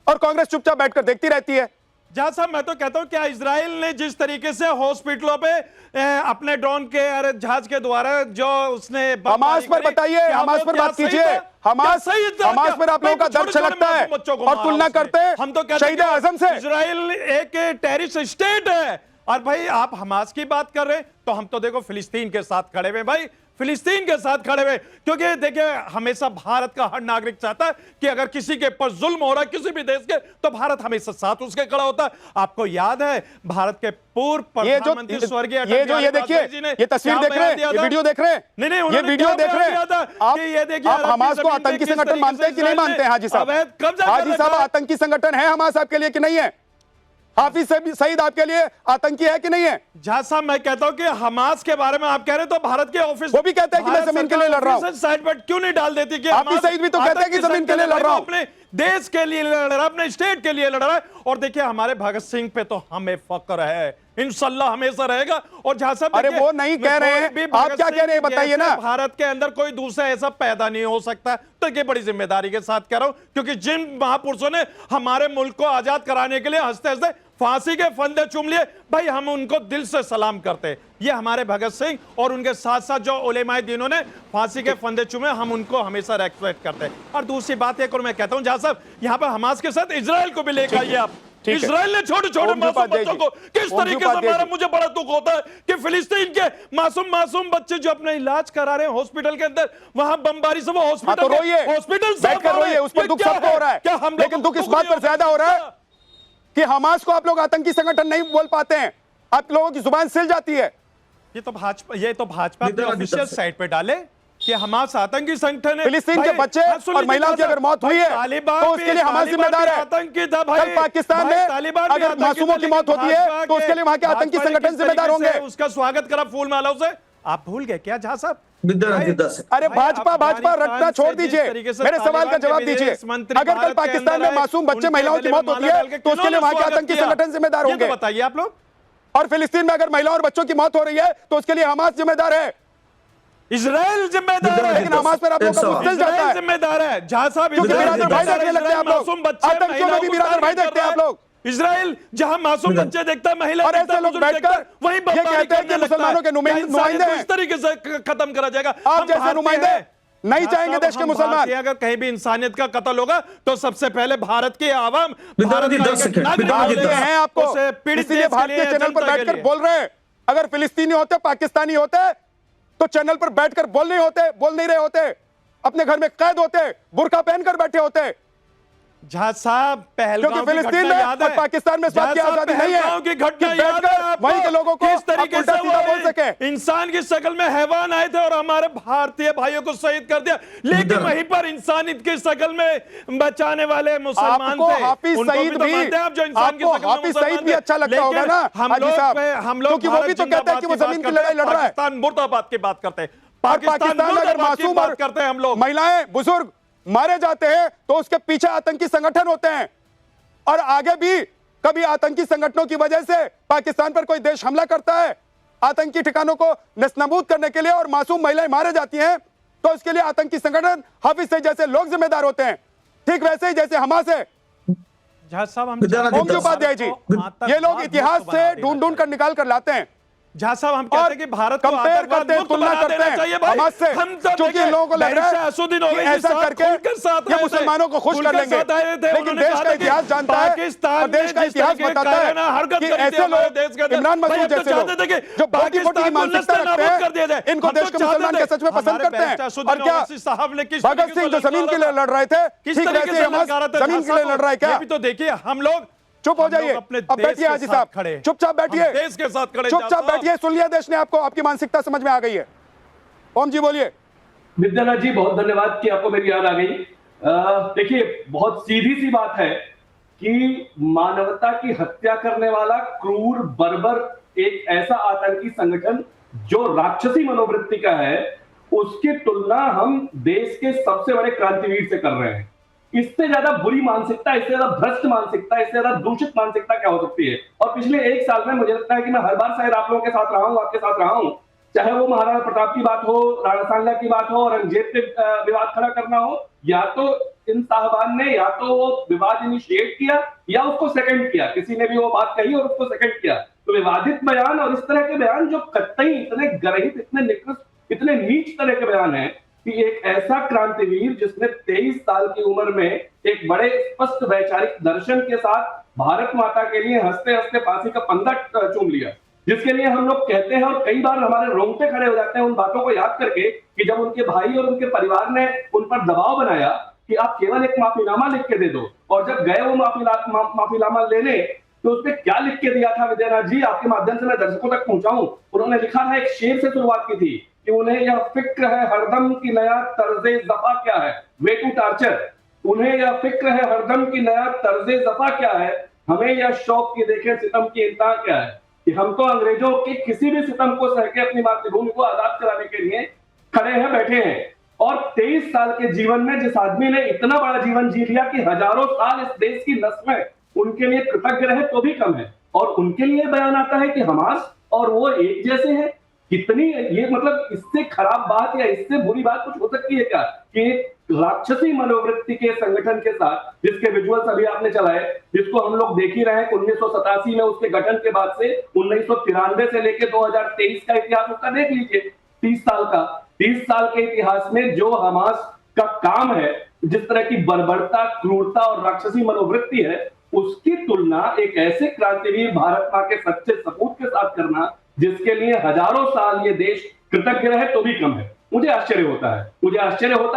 और कांग्रेस चुपचाप बैठकर देखती रहती है। जहां साहब मैं तो कहता हूं क्या इजराइल ने जिस तरीके से हॉस्पिटलों पे अपने ड्रोन के जहाज के द्वारा जो उसने हमास पर बताइए, हमास पर बात कीजिए। हमास पर आप लोगों का दर्द छलकता है और तुलना करते हैं हम तो शहीद आजम से। इजराइल एक टेररिस्ट स्टेट है और भाई आप हमास की बात कर रहे हैं तो हम तो देखो फिलिस्तीन के साथ खड़े हुए, भाई फिलिस्तीन के साथ खड़े हुए। क्योंकि देखिए हमेशा भारत का हर नागरिक चाहता है कि अगर किसी के ऊपर जुल्म हो रहा है किसी भी देश के, तो भारत हमेशा साथ उसके खड़ा होता है। आपको याद है भारत के पूर्व प्रधानमंत्री स्वर्गीय ये देखिए, ये तस्वीर देख रहे हैं, ये वीडियो देख रहे हैं, नहीं ये वीडियो देख रहे हैं। आप हमास को आतंकी संगठन मानते हैं कि नहीं मानते हैं हाजी साहब? हाजी साहब, आतंकी संगठन है हमास आपके लिए कि नहीं है? हाफिज सईद आपके लिए आतंकी है कि नहीं है? जहां साहब मैं कहता हूं कि हमास के बारे में आप कह रहे हैं तो भारत के ऑफिस वो भी कहते हैं कि मैं जमीन के लिए लड़ रहा हूं। साइड पर क्यों नहीं डाल देती कि हाफिज सईद भी तो कहते हैं कि जमीन के लिए लड़ रहा हूं, अपने देश के लिए लड़ रहा है, अपने स्टेट के लिए लड़ रहा है। और देखिए हमारे भगत सिंह पे तो हमें फक्र है, इंशाल्लाह हमेशा रहेगा। और जहां साहब अरे वो नहीं कह रहे हैं, आप क्या कह रहे हैं बताइए ना। भारत के अंदर कोई दूसरा ऐसा पैदा नहीं हो सकता, तो ये बड़ी जिम्मेदारी के साथ कह रहा हूं क्योंकि जिन महापुरुषों ने हमारे मुल्क को आजाद कराने के लिए हंसते हंसते फांसी के फंदे चूम लिए, भाई हम उनको दिल से सलाम करते हैं। ये हमारे भगत सिंह और उनके साथ साथ जो उलेमाए दीनों ने फांसी के फंदे चूमे, हम उनको हमेशा रेस्पेक्ट करते हैं। और दूसरी बात एक और मैं कहता हूं जहां साहब यहाँ पर हमास के साथ इजराइल को भी लेकर आइए आप। इजराइल ने छोटे छोटे मासूम बच्चों को किस तरीके से मारा, मुझे बड़ा दुख होता है कि फिलिस्तीन के मासूम बच्चे जो अपना इलाज करा रहे हैं हॉस्पिटल के अंदर, वहां बमबारी से वो हॉस्पिटल बैठकर रोइए, उस पर दुख सबको हो रहा है, लेकिन दुख इस बात पर ज्यादा हो रहा है कि हमास को आप लोग आतंकी संगठन नहीं बोल पाते हैं, आप लोगों की जुबान सिल जाती है। ये तो भाजपा अपने ऑफिशियल साइट पे डाले कि हमास आतंकी संगठन है। फिलिस्तीन के बच्चे और महिलाओं की अगर मौत हुई है तो उसके लिए हमास जिम्मेदार है। आतंकी था भाई। कल पाकिस्तान में अगर मासूमों की मौत होती है तो उसके लिए वहां के आतंकी संगठन जिम्मेदार होंगे। उसका स्वागत करा फूल मालाओं से, आप भूल गए क्या जहां साहब? अरे भाजपा रटना छोड़ दीजिए, मेरे सवाल का जवाब दीजिए। अगर कल पाकिस्तान में मासूम बच्चे महिलाओं की मौत होती है तो उसके लिए वहां के आतंकी संगठन जिम्मेदार होंगे। बताइए आप लोग। और फिलिस्तीन में अगर महिलाओं और बच्चों की मौत हो रही है तो उसके लिए हमास जिम्मेदार है, इजराइल जिम्मेदार है। लेकिन हमास पर आप लोगों का मुश्किल जाता है, जिम्मेदार है जहां साहब क्योंकि बिरादर भाई देखने लगते हैं आप लोग, आतंकियों में भी बिरादर भाई देखते हैं आप लोग। इजराइल जहां मासूम बच्चे देखता है, महिला और देखता है, ऐसे लोग बुजुर्ग देखता है, बैठकर वहीं ये बमबारी कहते हैं कि करने लगता मुसलमानों के है। क्या नुमाइंदे इंसानियत को हैं। इस तरीके से खत्म करा जाएगा? आप हम जैसे भारतीय नुमाइंदे हैं। नहीं चाहेंगे साहब, देश के हम मुसलमान। भारतीय, अगर कहीं भी इंसानियत का कत्ल होगा तो सबसे पहले भारत के आवाम, विद्यार्थी भारत का 10 एक सेकंड, नागरिक विद्यार्थी बोलेगा, 10 हैं आपको, उसे पीड़ित इसीलिए देश के भारतीय लिए, चैनल पर जनता के बैठकर लिए। बोल रहे हैं। अगर फिलिस्तीनी होते, पाकिस्तानी होते तो चैनल पर बैठकर बोल नहीं रहे होते, अपने घर में कैद होते, बुर्का पहनकर बैठे होते। जहां साहब पहलगांव क्योंकि की फिलिस्तीन घटना में याद और है, पाकिस्तान में इस बात की जहां साहब आजादी नहीं है पहलगांव की कि घटना याद है बैठकर आपको? वहीं के लोगों को किस तरीके उल्टा से सीधा बोल वो सके। इंसान की शक्ल में हैवान आए थे और हमारे भारतीय भाइयों को शहीद कर दिया, लेकिन वहीं पर इंसानियत की शक्ल में बचाने वाले मुसलमान आपको थे। हाफिज उनको सईद तो भी, मानते हैं आप, जो इंसान की आपको शक्ल में हाफिज मुसलमान सईद भी थे। अच्छा लगता होगा लेकिन ना हम लोग क्योंकि वो भी तो कहता है कि वो जमीन के लड़ाई लड़ रहा है। पाकिस्तान मुर्दाबाद की बात करते हैं, और पाकिस्तान अगर मुर्दाबाद की मासूम बात और करते हैं हम लोग। महिलाएं, बुजुर्ग मारे जाते हैं तो उसके पीछे आतंकी संगठन होते हैं, और आगे भी कभी आतंकी संगठनों की वजह से पाकिस्तान पर कोई देश हमला करता है, आतंकी ठिकानों को नस्तानाबूद करने के लिए, और मासूम महिलाएं मारे जाती हैं, तो इसके लिए आतंकी संगठन, हाफिज सईद जैसे लोग जिम्मेदार होते हैं। ठीक वैसे ही जैसे हमास है, ओमजी उपाध्याय जी, ये लोग इतिहास से ढूंढ कर निकाल कर लाते हैं। जहां साहब हम कहते हैं कि भारत को कंपेयर आतंकवाद करते हैं, मुक्त तुलना बना करते देना हैं चाहिए भाई। हमास से, हम तो क्योंकि इन लोगों को लग रहा है कि ऐसा करके ये मुसलमानों को खुश कर लेंगे। लेकिन देश का इतिहास जानता है और देश का इतिहास बताता है कि ऐसे लोग, इमरान मसूद जैसे लोग जो बोटी बोटी की मानसिकता रखते हैं, इनको देश के मुसलमान के सच में पसंद करते हैं। और क्या भगत सिंह जो जमीन के लिए लड़ रहे थे, ठीक वैसे हमास जमीन के लिए लड़ रहा है क्या? तो देखिए हम लोग चुप हो जाइए, अब बैठिए हाजी साहब, चुपचाप बैठिए, देश के साथ खड़े, चुपचाप बैठिए। सुन लिया देश ने आपको, आपकी मानसिकता समझ में आ गई है। ओम जी बोलिए। विद्यानाथ जी, बहुत धन्यवाद कि आपको मेरी याद आ गई। देखिए, बहुत सीधी सी बात है कि मानवता की हत्या करने वाला क्रूर बर्बर एक ऐसा आतंकी संगठन जो राक्षसी मनोवृत्ति का है, उसकी तुलना हम देश के सबसे बड़े क्रांतिवीर से कर रहे हैं। इससे ज्यादा बुरी मानसिकता, इससे ज्यादा भ्रष्ट मानसिकता, इससे ज्यादा दूषित मानसिकता क्या हो सकती है? और पिछले 1 साल में मुझे लगता है कि मैं हर बार शायद आप लोगों के साथ रहा हूं, आपके साथ रहा हूं, चाहे वो महाराणा प्रताप की बात हो, राणा सांगा की बात हो, औरंगजेब पे विवाद खड़ा करना हो, या तो इन साहबान ने या तो वो विवाद इनिशिएट किया या उसको सेकंड किया, किसी ने भी वो बात कही और उसको सेकंड किया। तो विवादित बयान और इस तरह के बयान जो कतई इतने गर्हित, इतने निकृष्ट, इतने नीच तरह के बयान है कि एक ऐसा क्रांतिवीर जिसने 23 साल की उम्र में एक बड़े स्पष्ट वैचारिक दर्शन के साथ भारत माता के लिए हंसते हंसते फांसी का फंदा चूम लिया, जिसके लिए हम लोग कहते हैं और कई बार हमारे रोंगटे खड़े हो जाते हैं उन बातों को याद करके कि जब उनके भाई और उनके परिवार ने उन पर दबाव बनाया कि आप केवल एक माफीनामा लिख के दे दो, और जब गए वो माफीनामा लेने तो उसने क्या लिख के दिया था विद्यानाथ जी, आपके माध्यम से मैं दर्शकों तक पहुंचाऊं। उन्होंने लिखा था, एक शेर से शुरुआत की थी कि उन्हें यह फिक्र है हरदम की नया तर्जे जफा क्या है, वे टू टार्चर। उन्हें यह फिक्र है हरदम की नया तर्जे जफा क्या है, हमें यह शौक की देखें सितम की इंतहा क्या है, कि हम तो अंग्रेजों के किसी भी सितम को सह के अपनी मातृभूमि को आजाद कराने के लिए खड़े हैं, बैठे हैं। और 23 साल के जीवन में जिस आदमी ने इतना बड़ा जीवन जी लिया कि हजारों साल इस देश की नस में उनके लिए कृतज्ञ रहे तो भी कम है, और उनके लिए बयान आता है कि हमास और वो एक जैसे हैं। कितनी ये मतलब इससे खराब बात या इससे बुरी बात कुछ हो सकती है क्या कि राक्षसी मनोवृत्ति के संगठन के साथ, जिसके विजुअल्स अभी आपने चलाए, जिसको हम लोग देख ही रहे हैं 1987 में उसके गठन के बाद से 1993 से लेकर 2023 का इतिहास उसका देख लीजिए, 30 साल का। 30 साल के इतिहास में जो हमास का काम है, जिस तरह की बर्बरता, क्रूरता और राक्षसी मनोवृत्ति है, उसकी तुलना एक ऐसे क्रांतिवीर भारत मां के सच्चे सपूत के साथ करना, जिसके लिए हजारों साल ये देश कृतज्ञ रहे तो भी कम है। मुझे आश्चर्य होता है,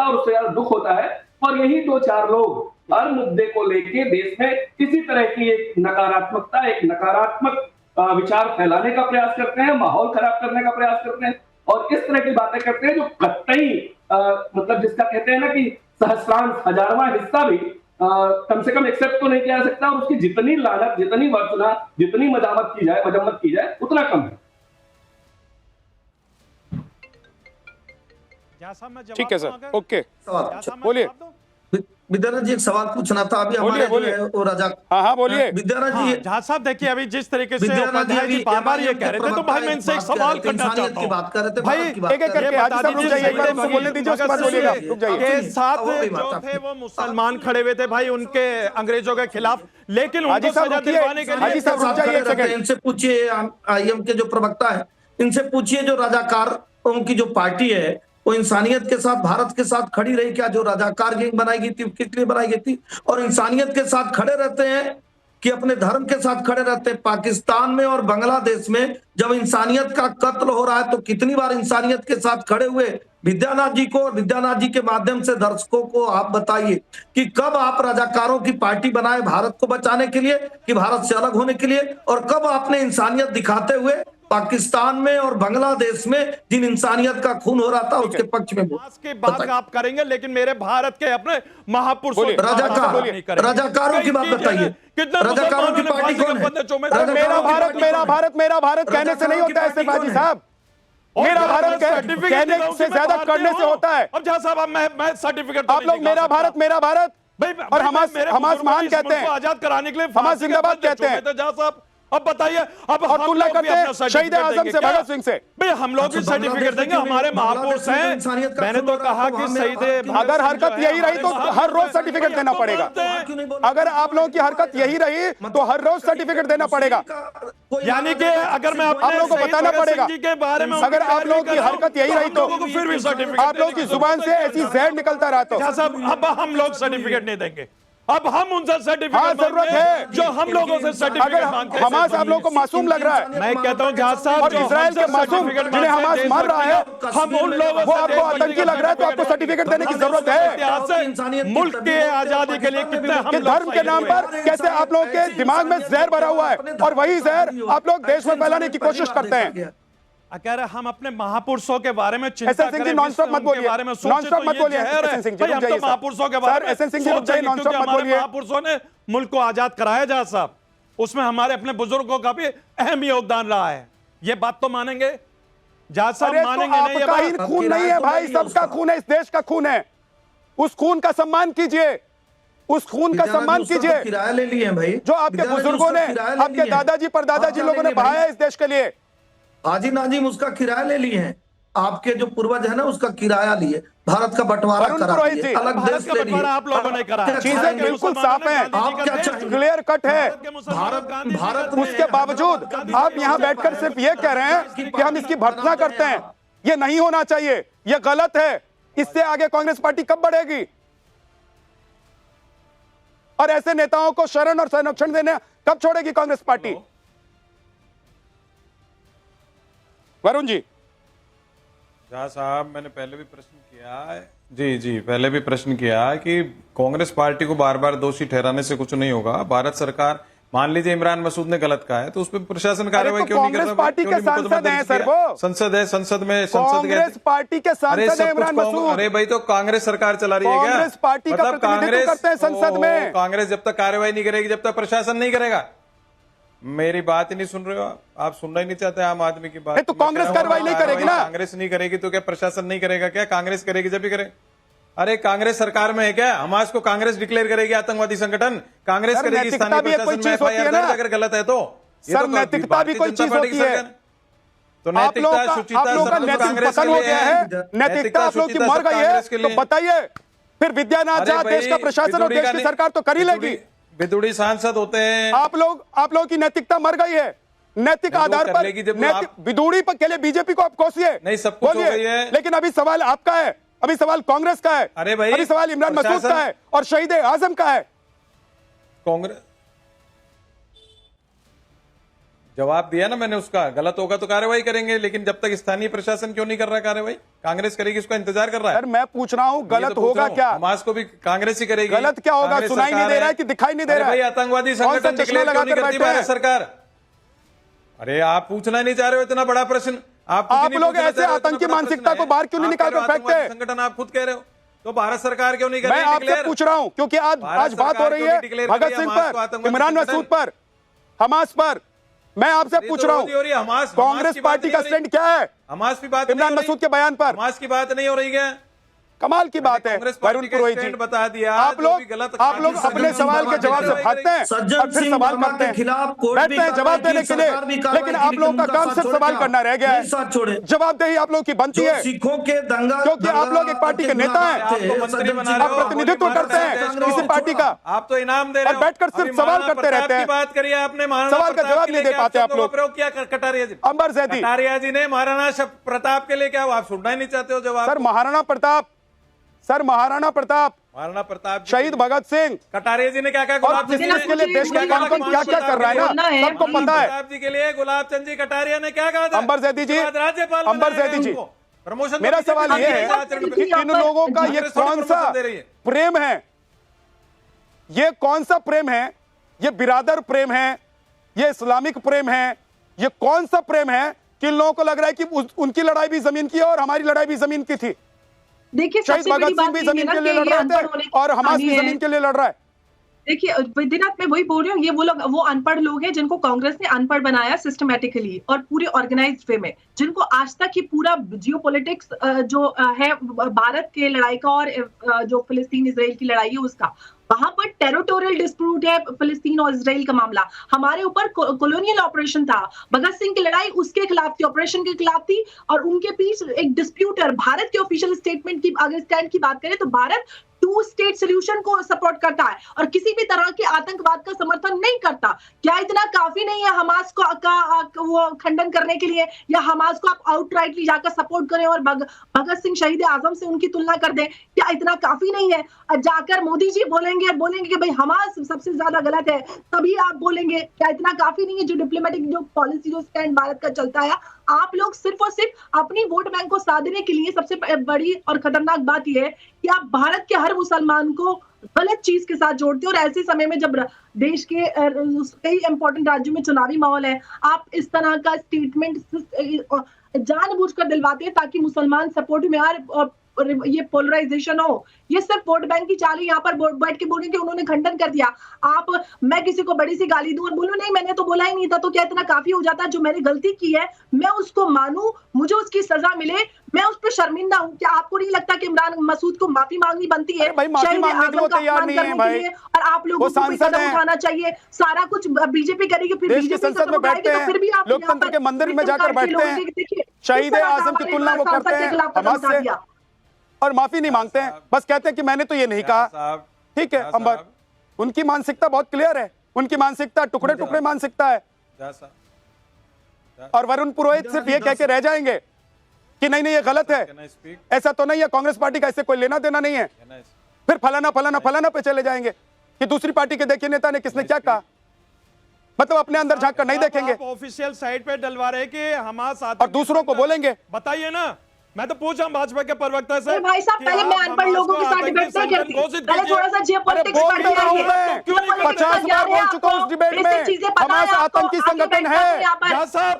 और उससे ज्यादा दुख होता है। और यही 2-4 लोग हर मुद्दे को लेके देश में इसी तरह की एक नकारात्मकता, एक नकारात्मक विचार फैलाने का प्रयास करते हैं, माहौल खराब करने का प्रयास करते हैं, और इस तरह की बातें करते हैं जो कतई मतलब जिसका कहते हैं ना कि सहस्रांश, हजारवां हिस्सा भी कम से कम एक्सेप्ट तो नहीं किया जा सकता, और उसकी जितनी लानत, जितनी वर्तना, जितनी मजामत की जाए उतना कम है। ठीक है सर, ओके, बोलिए। विद्यानाथ जी एक सवाल पूछना था अभी बोलिए, हमारे जो बोलिए। है वो राजा। हाँ, हाँ, बोलिए। विद्यानाथ हाँ, जी जहां साहब देखिए अभी जिस तरीके से विद्यानाथ उपाध्याय जी अभी बार बार ये MIM कह रहे थे तो भाई मैं इनसे एक बात कर सवाल रहे थे, करना इंसानियत चाहता की हूँ। बात कर रहे थे, भाई भारत की बात एक एक कर रहे करके थे। हाजी साहब रुक जाइए, एक बार उनको बोलने दीजिए, उसके बाद बोलिएगा। रुक जाइए। के साथ वो भी बात जो आपकी। थे वो मुसलमान खड़े हुए थे भाई उनके अंग्रेजों के खिलाफ, लेकिन हाजी उनको साहब सजा रुकिए, दिलवाने के हाजी लिए साहब रुक जाइए एक खड़े रहते हैं, सेकंड। इनसे पूछिए IM के जो प्रवक्ता है इनसे पूछिए जो राजाकारों की जो पार्टी है वो इंसानियत के साथ भारत के साथ खड़ी रही क्या? जो राजाकार गैंग बनाई गई थी किस लिए बनाई गई थी? और इंसानियत के साथ खड़े रहते हैं कि अपने धर्म के साथ खड़े रहते हैं? पाकिस्तान में और बांग्लादेश में जब इंसानियत का कत्ल हो रहा है तो कितनी बार इंसानियत के साथ खड़े हुए? विद्यानाथ जी को और विद्यानाथ जी के माध्यम से दर्शकों को आप बताइए कि कब आप राजाकारों की पार्टी बनाए भारत को बचाने के लिए कि भारत से अलग होने के लिए, और कब आपने इंसानियत दिखाते हुए पाकिस्तान में और बांग्लादेश में जिन इंसानियत का खून हो रहा था उसके पक्ष में आज के बाद बताइए। आप करेंगे, लेकिन मेरे भारत के अपने महापुरुषों बोलिए, की बात आप राजाकार नहीं करेंगे। राजाकारों की बात कई चीजें बताइए। हैं, कितने राजाकारों की मुसलमानों ने पार्टी फांसी कौन के है? फंदे चूमे थे। अरे मेरा राजाकारों की भारत पार्टी मेरा कौन है? भारत मेरा भारत कहने से नहीं राजाकारों की होता है ऐसे पार्टी बाजी कौन है? साहब। और मेरा जब भारत मैं सर्टिफिकेट कहने दिखाऊं से कि मैं ज्यादा भारतीय करने से हूं। होता है। अब जहां साहब मैं सर्टिफिकेट आप लोग मेरा भारत मेरा भारत और हमास महान कहते हैं, आजाद कराने के लिए हमास फांसी के जिंदाबाद फंदे कहते हैं। चूमे थे। जहां साहब अब बताइए, अब और हम तुलना लोग भी करते हैं अपना शहीद सर्टिफिकेट आजम देंगे से, क्या? भगत सिंह से। भाई हम लोग भी अच्छा, सर्टिफिकेट देंगे, बांग्लादेश हमारे में महापुरुष बांग्लादेश में हैं। इंसानियत का मैंने खून तो हो रहा है, कहा तो कि वहाँ शहीद मेरा भारत अगर हरकत यही रही तो हर रोज सर्टिफिकेट देना पड़ेगा। अगर आप लोगों की हरकत यही रही तो हर रोज सर्टिफिकेट देना पड़ेगा। यानी कि अगर मैं आप लोगों को शहीद बताना भगत सिंह पड़ेगा। जी के बारे में अगर आप लोगों की हरकत यही रही तो हम लोगों को फिर भी सर्टिफिकेट आप लोगों की जुबान से ऐसी जहर निकलता रहा तो क्या साहब, अब हम लोग सर्टिफिकेट नहीं देंगे। अब हम उनसे हाँ, सर्टिफिकेट जरूरत मांगते है। हैं जो हम लोगों से अगर सर्टिफिकेट मांगते हैं। हमास आप लोगों को मासूम लग रहा है मैं कहता हूं जहां साहब और जो इजराइल के हमसे मासूम सर्टिफिकेट जिन्हें मांगते हमास हैं, मार रहा है, हम उन लोगों वो से आपको आतंकी लग रहा है तो आपको सर्टिफिकेट देने की जरूरत है इतिहास से मुल्क के आजादी के लिए कितने हम कि लोग धर्म के नाम पर कैसे आप लोगों के दिमाग में जहर भरा हुआ है और वही जहर आप लोग देश में फैलाने की कोशिश करते हैं। कह रहे हम अपने महापुरुषों के बारे में चिंता एसएन सिंह जी करें, नॉनस्टॉप मत उनके बोलिए, बारे में सोचें नॉनस्टॉप तो मत ये बोलिए जहर है। एसएन सिंह जी, भाई रुक हम तो जाइए साहब। महापुरुषों के सर, बारे में एसएन सिंह जी, रुक जाइए, सोचेंगे, नॉनस्टॉप क्योंकि मत हमारे बोलिए। महापुरुषों ने मुल्क को आजाद कराया जहां साहब, उसमें हमारे अपने बुजुर्गों का भी अहम योगदान रहा है। ये बात तो मानेंगे जहां साहब, अरे तो मानेंगे नहीं ये आपका ही बात? खून नहीं है भाई, सबका खून है, इस देश का खून है। उस खून का सम्मान कीजिए, उस खून का सम्मान कीजिए किराया ले लिए हैं भाई, जो आपके बुजुर्गों ने, आपके दादाजी परदादाजी लोगों ने बहाया इस देश के लिए। हाजी नाजिम उसका किराया ले लिए हैं। आपके जो पूर्वज है ना उसका किराया लिए, भारत का बंटवारा वरुण करा पुरोहित लिए, जी, अलग भारत देश का ले लिए। बंटवारा आप लोगों ने करा है। क्या चीजें चाहेंगे? बिल्कुल साफ हैं, आप क्या चाहेंगे? क्लियर कट है। भारत में उसके बावजूद आप यहां बैठकर सिर्फ ये कह रहे हैं कि हम इसकी भर्त्सना करते हैं। ये नहीं होना चाहिए, ये गलत है। इससे आगे कांग्रेस पार्टी कब बढ़ेगी? और ऐसे नेताओं को शरण और संरक्षण देने कब छोड़ेगी कांग्रेस पार्टी? वरुण जी। झा साहब, मैंने पहले भी प्रश्न किया है, जी पहले भी प्रश्न किया है कि कांग्रेस पार्टी को बार बार दोषी ठहराने से कुछ नहीं होगा। भारत सरकार, मान लीजिए इमरान मसूद ने गलत कहा है तो उस पर प्रशासन कार्रवाई क्यों नहीं कर रहा? कांग्रेस पार्टी के सांसद हैं सर, वो संसद है, संसद में कांग्रेस पार्टी के सांसद हैं इमरान मसूद। अरे भाई, तो कांग्रेस सरकार चला रही है क्या? कांग्रेस पार्टी का प्रतिनिधित्व करते हैं संसद में। कांग्रेस जब तक कार्रवाई नहीं करेगी, जब तक प्रशासन नहीं करेगा। मेरी बात ही नहीं सुन रहे हो आप सुनना ही नहीं चाहते आम आदमी की बात। तो कांग्रेस कार्रवाई नहीं करेगी ना? कांग्रेस नहीं करेगी तो क्या प्रशासन नहीं करेगा क्या? कांग्रेस करेगी जब भी करे। अरे कांग्रेस सरकार में है क्या? हमास को कांग्रेस डिक्लेयर करेगी आतंकवादी संगठन? कांग्रेस सर, करेगी नैतिकता स्थानीय भी एक कोई प्रशासन में चीज होती है FIR ना? दर्ज अगर गलत है तो। ये सर, तो नैतिकता भी कोई भारतीय चीज जनता पार्टी होती की है। सरकार। तो आप नैतिकता, लोगों शुचिता का सब नैतिक कांग्रेस पतन के हो लिए गया है। नैतिकता आप लोगों की मर गई है तो बताइए फिर विद्यानाथ झा देश का प्रशासन और देश की सरकार तो कर ही लेगी। विदुड़ी सांसद होते हैं। आप लोगों की नैतिकता मर गई है। नैतिक आधार पर विदुड़ी पर के लिए बीजेपी को आप कोसिए, नहीं, सब कुछ हो गई बोलिए, है। लेकिन अभी सवाल आपका है, अभी सवाल कांग्रेस का है, अरे भाई, अभी सवाल इमरान मसूद का है और शहीद आजम का है। कांग्रेस जवाब दिया ना मैंने, उसका गलत होगा तो कार्रवाई करेंगे, लेकिन जब तक स्थानीय प्रशासन क्यों नहीं कर रहा कार्रवाई? कांग्रेस करेगी, उसका इंतजार कर रहा है। सर, मैं पूछ रहा हूं गलत तो होगा क्या? हमास को भी कांग्रेस ही करेगी। गलत क्या होगा? कांग्रेस सुनाई नहीं सरकार दे रहा है कि दिखाई नहीं दे रहा है? भाई, आतंकवादी कौन सा संगठन चश्मा डिक्लेयर क्यों नहीं लगाकर करती बैठे भारत हैं? सरकार? अरे आप पूछना नहीं चाह रहे हो इतना बड़ा प्रश्न। आप लोग ऐसे आतंकी मानसिकता को बाहर क्यों नहीं निकाल कर फेंकते? संगठन आप खुद कह रहे हो, तो भारत सरकार क्यों नहीं कर मैं रही आपसे डिक्लेयर? पूछ रहा हूं क्योंकि आज बात हो रही है भगत सिंह पर, इमरान मसूद पर, हमास पर। मैं आपसे पूछ रहा हूं कांग्रेस पार्टी का स्टैंड क्या है हमास की बात इमरान मसूद के बयान पर? हमास की बात नहीं हो रही है। कमाल की बात है कांग्रेस वरुण पार्टी का पुरोहित जी। स्टैंड बता दिया, आप जो लोग भी गलत अपने सवाल के जवाब से भागते हैं सज्जन और फिर सिंह सवाल वर्मा करते के हैं, खिलाफ कोर्ट बैठते भी हैं जवाब देने के लिए। सरकार भी कार्रवाई लेकिन की, आप लोगों का उनका काम साथ सिर्फ छोड़े सवाल क्या? करना रह गया नहीं है, साथ छोड़े। जवाबदेही आप लोगों की बनती जो है, सिखों के दंगा क्योंकि आप लोग एक पार्टी के नेता हैं, आपको मंत्री बना रहे आप हो, प्रतिनिधित्व गोली करते हैं मारते किसी पार्टी का, आप तो इनाम दे रहे और हो बैठकर सिर्फ अभी सवाल महाराणा करते प्रताप रहते हैं। की बात करिए आपने, महाराणा सवाल का प्रताप जवाब के नहीं लिए दे क्या पाते आप शब्दों का लोग। प्रयोग किया कटारिया जी? अंबर जैदी, कटारिया जी ने महाराणा प्रताप के लिए क्या आप सुनना ही नहीं चाहते हो जवाब? सर महाराणा प्रताप, महाराणा प्रताप जी शहीद भगत सिंह कटारिया जी ने क्या कहा? और गुलाब चंद जी बिजनेस के लिए देश का काम क्या क्या कर रहा है ना, सबको पता है। प्रताप जी के लिए गुलाब चंद जी कटारिया ने क्या कहा था? अंबर जैदी जी, राज्यपाल अंबर जैदी जी, प्रमोशन। मेरा सवाल ये है कि इन लोगों का ये कौन सा प्रेम है, ये कौन सा प्रेम है, ये बिरादर प्रेम है, ये इस्लामिक प्रेम है, ये कौन सा प्रेम है कि इन लोगों को लग रहा है कि उनकी लड़ाई भी जमीन की है और हमारी लड़ाई भी जमीन की थी। देखिए शहीद सबसे बड़ी भगत सिंह बात भी ये जमीन है के ना लिए कि लड़ ये रहे अनपढ़ थे होने की और हमास भी कहानी है। जमीन के लिए लड़ रहा है। देखिए वैद्यनाथ, मैं वही बोल रही हूँ, ये वो अनपढ़ लोग हैं जिनको कांग्रेस ने अनपढ़ बनाया सिस्टमैटिकली और पूरे ऑर्गेनाइज्ड वे में, जिनको आज तक ही पूरा जियोपॉलिटिक्स जो है भारत के लड़ाई का और जो फिलिस्तीन इजराइल की लड़ाई है उसका, वहां पर टेरिटोरियल डिस्प्यूट है फिलिस्तीन और इजराइल का मामला, हमारे ऊपर कॉलोनियल ऑपरेशन था, भगत सिंह की लड़ाई उसके खिलाफ थी, ऑपरेशन के खिलाफ थी, और उनके बीच एक डिस्प्यूट है। भारत के ऑफिशियल स्टेटमेंट की अगर स्टैंड की बात करें तो भारत 2 स्टेट सॉल्यूशन को सपोर्ट करता है और किसी भी तरह के आतंकवाद का समर्थन नहीं करता। क्या इतना काफी नहीं है हमास को वो खंडन करने के लिए, या हमास को आप आउटराइटली जाकर सपोर्ट करें और भगत सिंह शहीद आजम से उनकी तुलना कर दें? क्या इतना काफी नहीं है? जाकर मोदी जी बोलेंगे कि भाई हमास सबसे ज्यादा गलत है, तभी आप बोलेंगे? क्या इतना काफी नहीं है? जो डिप्लोमेटिक जो पॉलिसी जो स्टैंड भारत का चलता है, आप लोग सिर्फ और सिर्फ अपनी वोट बैंक को साधने के लिए, सबसे बड़ी और खतरनाक बात यह है कि आप भारत के हर मुसलमान को गलत चीज के साथ जोड़ते हो, और ऐसे समय में जब देश के कई इंपॉर्टेंट राज्यों में चुनावी माहौल है, आप इस तरह का स्टेटमेंट जानबूझकर दिलवाते हैं ताकि मुसलमान सपोर्ट में और ये पोलराइजेशन हो। ये सिर्फ वोट बैंक की चाल है। यहाँ पर बैठ के बोलेंगे उन्होंने खंडन कर दिया, मैं किसी को बड़ी सी गाली दूं और बोलूं नहीं मैंने तो बोला ही नहीं था, तो क्या इतना काफी हो जाता है? जो मैंने गलती की है मैं उसको मानूं, मुझे उसकी सजा मिले, मैं उस पर शर्मिंदा हूं। क्या आपको नहीं लगता कि इमरान मसूद को माफी मांगनी बनती है? भाई माफी मांगने के लिए तैयार नहीं है भाई, और आप लोगों को कदम उठाना चाहिए। सारा कुछ बीजेपी करेगी, फिर देश की संसद में बैठते हैं, फिर भी आप लोकतंत्र के मंदिर में जाकर बैठते हैं, शहीद आजम की तुलना वो करते हैं हमास से और माफी नहीं मांगते हैं, बस कहते हैं कि मैंने तो ये नहीं कहा। ठीक है अंबर, उनकी मानसिकता बहुत क्लियर है, उनकी मानसिकता टुकड़े टुकड़े मानसिकता है, और वरुण पुरोहित सिर्फ ये कह के रह जाएंगे कि नहीं ये गलत है, ऐसा तो नहीं है, कांग्रेस पार्टी का इससे कोई लेना देना नहीं है, फिर फलाना पे चले जाएंगे कि दूसरी पार्टी के देखिए नेता ने किसने क्या कहा, मतलब अपने अंदर झांक कर नहीं देखेंगे, ऑफिशियल साइट पे डलवा रहे कि हमास और दूसरों को बोलेंगे। बताइए ना, मैं तो पूछ रहा हूं भाजपा के प्रवक्ता से। भाई साहब पहले मैं अनपढ़ लोगों के साथ डिबेट नहीं करती, पहले थोड़ा सा जियोपॉलिटिक्स बोल तो रहा हूं मैं, 50 बार बोल चुका हूं उस डिबेट में, हमास आतंकी संगठन है।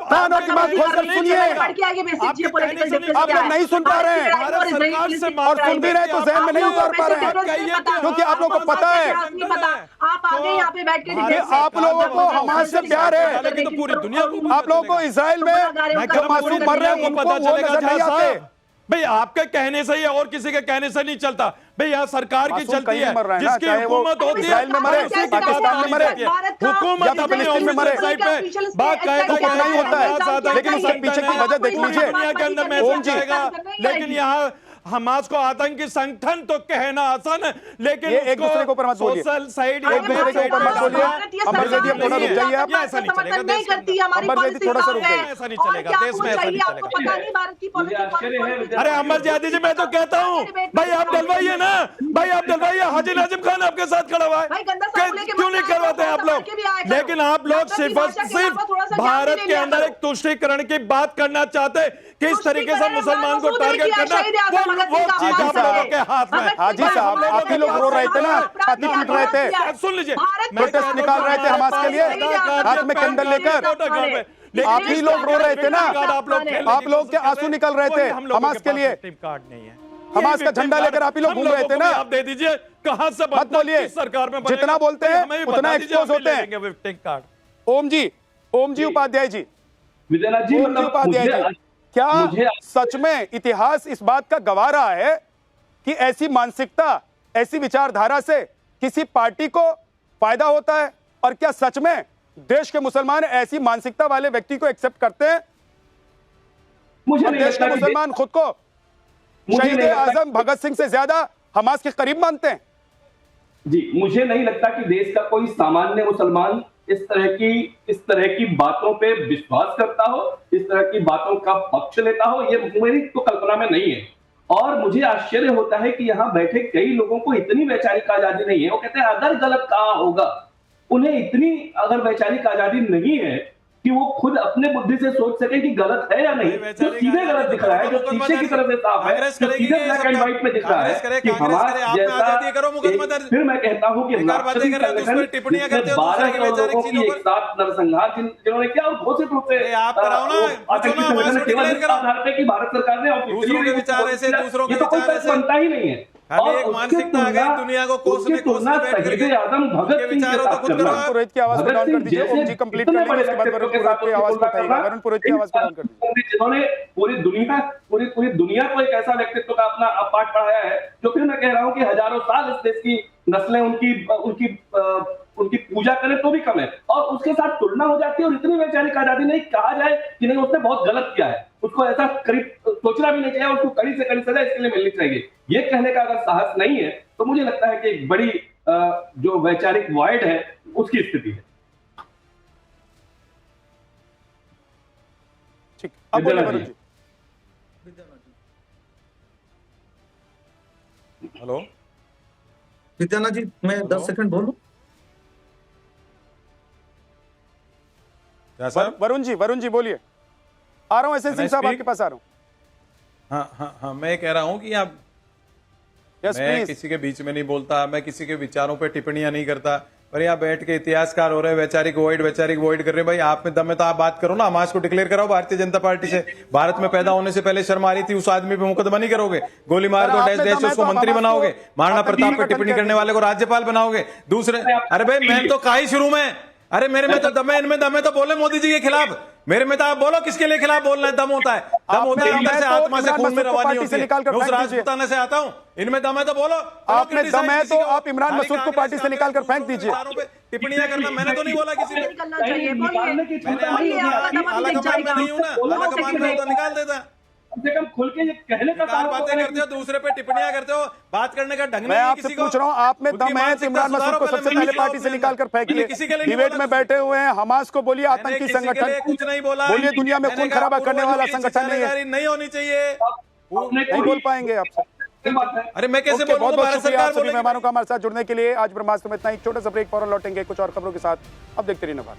कानों की बात खोलकर सुनिए, आप लोग नहीं सुन पा रहे हैं और सुन भी रहे तो जहन में नहीं उतार पा रहे हैं, क्योंकि आप लोगों को पता है आप आगे यहाँ पे बैठ के आप लोगों को हमास से प्यार है, तो पूरी दुनिया को आप लोगों को इजराइल में जो मासूम मर रहे हैं उनको पता वो चलेगा। नजर नहीं आते। भाई आपके कहने से ही और किसी के कहने से नहीं चलता, भाई यहाँ सरकार की मासूम चलती कहीं है मर रहा है ना, जिसकी चाहे वो हुकूमत होती है, इजराइल में मरे, पाकिस्तान में मरे, हुकूमत या फिलिस्तीन में मरे, तो कुछ नहीं होता है, लेकिन उसके पीछे की वजह देख लीजिए। दुनिया के अंदर मैसेज जाएगा, लेकिन यहाँ हमास को आतंकी संगठन तो कहना आसान है, लेकिन ये एक दूसरे के ऊपर मत बोलिए, सोशल साइड एक दूसरे के ऊपर मत बोलिए। अंबर जैदी थोड़ा रुक जाइए आप, ऐसा नहीं चलेगा, नहीं करती हमारी अंबर जैदी थोड़ा सा रुक जाइए, ऐसा नहीं चलेगा, देश में ऐसा नहीं आपको पता नहीं भारत की पॉलिटिक्स। अरे अमर जैदी जी मैं तो कहता हूँ भाई आप डलवाइए ना, भाई आप डलवाइए, हाजी नाजिम खान आपके साथ खड़ा हुआ है, क्यों नहीं करवाते आप लोग? लेकिन आप लोग सिर्फ भारत के अंदर एक तुष्टीकरण की बात करना चाहते, किस तरीके से मुसलमान को टारगेट करना, वो चीज आप लोगों के हाथ में। हाजी साहब आप ही लोग रो रहे थे ना, छाती पीट रहे थे, सुन लीजिए, प्रोटेस्ट निकाल रहे थे हमास के लिए, हाथ में कैंडल लेकर, आप ही लोग रो रहे थे ना, आप लोग के आंसू निकल रहे थे हमास के लिए, कार्ड नहीं है, हमास का झंडा लेकर आप ही लोग घूम रहे थे ना। आप दे दीजिए, कहां से मत बोलिए, सरकार में जितना बोलते हैं उतना एक्सपोज होते हैं। ओम जी उपाध्याय जी, विजयनाथ जी, ओम जी उपाध्याय जी, क्या सच में इतिहास इस बात का गवाह रहा है कि ऐसी मानसिकता, ऐसी विचारधारा से किसी पार्टी को फायदा होता है? और क्या सच में देश के मुसलमान ऐसी मानसिकता वाले व्यक्ति को एक्सेप्ट करते हैं? मुझे और नहीं देश के लगता कि मुसलमान खुद को मुझे शहीद नहीं लगता आजम भगत सिंह से ज्यादा हमास के करीब मानते हैं? जी, मुझे नहीं लगता कि देश का कोई सामान्य मुसलमान इस तरह की बातों पे विश्वास करता हो, इस तरह की बातों का पक्ष लेता हो, ये मेरी तो कल्पना में नहीं है। और मुझे आश्चर्य होता है कि यहाँ बैठे कई लोगों को इतनी वैचारिक आजादी नहीं है। वो कहते हैं अगर गलत कहा होगा, उन्हें इतनी अगर वैचारिक आजादी नहीं है कि वो खुद अपने बुद्धि से सोच सके कि गलत है या नहीं। जो सीधे गलत दिख रहा है, जो पीछे की तरफ से साफ है, जो सीधे ब्लैक एंड व्हाइट में दिख रहा है कि हमारा जैसा, फिर मैं कहता हूं कि राष्ट्रीय संगठन जिसमें 12 करोड़ लोगों की एक साथ नरसंहार जिन्होंने किया, और घोषित रूप से आतंकी संगठन केवल इस आधार पे कि भारत सरकार ने ये तो कोई तर्क बनता ही नहीं है। और एक मानसिकता आ गई दुनिया को कोसने तुलना शहीद आजम भगत सिंह के साथ करना, पुरोहित की आवाज को डाउन कर दीजिए। ओम जी कंप्लीट कर लीजिए, उसके बाद वरुण पुरोहित की आवाज को उठाइएगा। वरुण पुरोहित की आवाज को डाउन कर दीजिए। जिन्होंने पूरी दुनिया को एक ऐसा व्यक्तित्व का अपना पाठ पढ़ाया है, जो फिर मैं कह रहा हूं कि हजारों साल इस देश की नस्लें उनकी पूजा करें तो भी कम है, और उसके साथ तुलना हो जाती है। और इतनी वैचारिक आजादी नहीं कहा जाए कि नहीं उसने बहुत गलत किया है, उसको ऐसा करीब सोचना भी नहीं चाहिए, उसको कड़ी से कड़ी सजा इसके लिए मिलनी चाहिए। ये कहने का अगर साहस नहीं है तो मुझे लगता है कि एक बड़ी जो वैचारिक वॉइड है उसकी स्थिति है। ठीक, अब बोलिए वरुण जी। हेलो विद्यानाथ जी, मैं 10 सेकंड बोलूं? क्या सर? वरुण जी बोलिए। आ रहा हूं एसएन सिंह साहब, आपके पास आ रहा हूं। हाँ, मैं कह रहा हूं कि आप यस मैं प्लीज। किसी के बीच में नहीं बोलता, मैं किसी के विचारों पे टिप्पणियां नहीं करता, पर यहाँ बैठ के इतिहासकार हो रहे हैं, वैचारिक वॉइड कर रहे हैं। भाई आप में दम है तो आप बात करो ना, हमास को डिक्लेयर कराओ भारतीय जनता पार्टी से। भारत में पैदा होने से पहले शर्म आ रही थी, उस आदमी पे मुकदमा नहीं करोगे, गोली मार दो, डैश डैश उसको मंत्री बनाओगे, महाराणा प्रताप पे टिप्पणी करने वाले को राज्यपाल बनाओगे। दूसरे, अरे भाई मैं तो कहा ही शुरू में, अरे मेरे में तो दम है, इनमें दम है तो बोले मोदी जी के खिलाफ। मेरे में तो आप बोलो किसके लिए खिलाफ बोलना है, दम होता है, दम होता है अंदर से, आत्मा से, खून में रवानी होती है। मैं उस राजपूताना से आता हूं, इनमें दम है तो बोलो। आप में दम है तो आप इमरान मसूद को पार्टी से निकाल कर फेंक दीजिए। टिप्पणियां करना मैंने तो नहीं बोला किसी ने, निकलना चाहिए, बोलिए। आला कमान में नहीं हूं ना, आला कमान में तो निकाल देता। कम से कम खुल के ये कहने का बेकार बातें करते हो, दूसरे पे टिप्पणियां करते हो, बात करने का ढंग मैं नहीं है आपसे किसी को। पूछ रहा हूं, आप में दम है तो इमरान मसूद को सबसे पहले पार्टी से निकाल कर फेंकिए। डिबेट में बैठे हुए हैं, हमास को बोलिए आतंकी संगठन, कुछ नहीं बोला, बोलिए दुनिया में खून खराबा करने वाला संगठन नहीं है, नहीं होनी चाहिए, नहीं बोल पाएंगे आपसे। बात है। अरे मैं कैसे ओके, बहुत बोलूंगा, बहुत भारत शुक्रिया आप सरकार सभी बोलेगी। मेहमानों का हमारे साथ जुड़ने के लिए। आज ब्रह्मास्त्र में इतना ही, छोटा सा ब्रेक, फौरन लौटेंगे कुछ और खबरों के साथ। अब देखते रहिए नवाज।